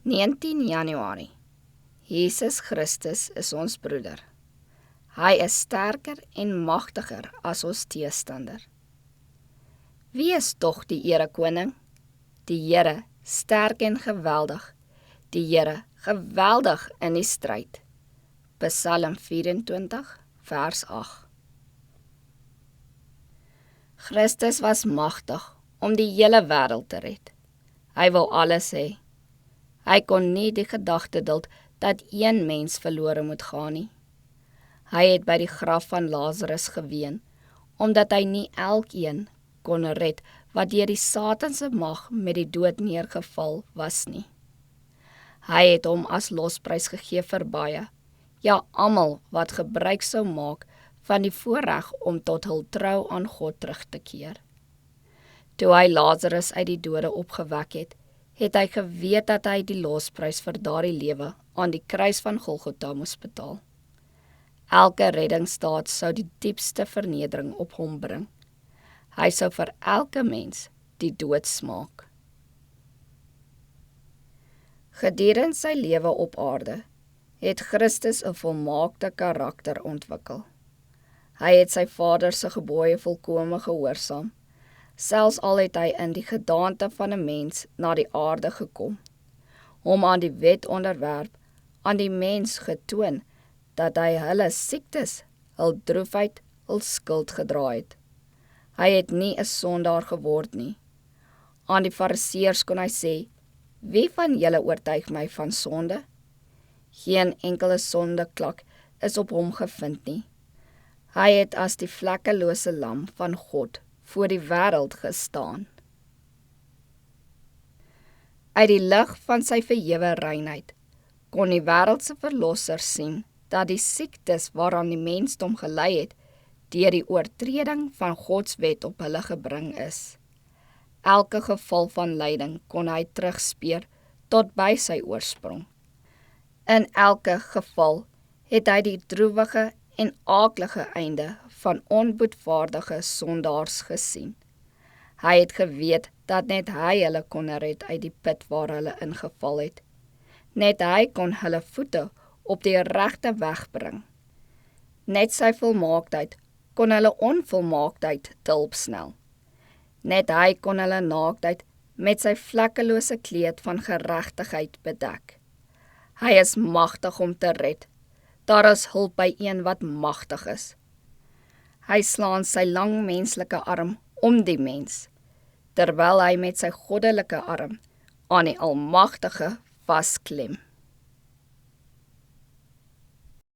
19 Januarie. Jesus Christus is ons broeder. Hy is sterker en magtiger as ons teestander. Wie is tog die Erekoning? Die Here, sterk en geweldig. Die Here, geweldig in die stryd. Psalm 24, vers 8. Christus was magtig om die hele wêreld te red. Hy wou alles hê. Hy kon nie die gedagte duld dat een mens verlore moet gaan nie. Hy het by die graf van Lazarus geween, omdat hy nie elkeen kon red wat deur die Satan se mag met die dood neergeval was nie. Hy het hom as losprys gegee vir baie, ja almal wat gebruik sou maak van die voorreg om tot hul trou aan God terug te keer. Toe hy Lazarus uit die dode opgewek het, het hy geweet dat hy die losprys vir daardie lewe aan die kruis van Golgotha moes betaal. Elke reddingsdaad sou die diepste vernedering op hom bring. Hy sou vir elke mens die dood smaak. Gedurende sy lewe op aarde, het Christus 'n volmaakte karakter ontwikkel. Hy het sy Vader se gebooie volkome gehoorsaam, selfs al het hy in die gedaante van 'n mens na die aarde gekom, hom aan die wet onderwerp, aan die mens getoon, dat hy hulle siektes, hul droefheid, hul skuld gedra het. Hy het nie 'n sondaar geword nie. Aan die Fariseërs kon hy sê, wie van julle oortuig my van sonde? Geen enkele sondeklak is op hom gevind nie. Hy het as die vlekkelose lam van God voor die wêreld gestaan. Uit die lig van sy verhewe reinheid kon die wêreldse verlosser sien dat die siektes waaraan die mensdom gelei het, deur die oortreding van Gods wet op hulle gebring is. Elke geval van lyding kon hy terugspeur tot by sy oorsprong. In elke geval het hy die droewige en aaklige einde van onboedvaardige sondaars gesien. Hy het geweet dat net hy hulle kon red uit die put waar hulle ingeval het. Net hy kon hulle voete op die regte weg bring. Net sy volmaaktheid kon hulle onvolmaaktheid te hulp snel. Net hy kon hulle naaktheid met sy vlekkelose kleed van geregtigheid bedek. Hy is magtig om te red. Daar is hulp by een wat magtig is. Hy slaan sy lang menslike arm om die mens, terwyl hy met sy goddelike arm aan die Almagtige vasklem.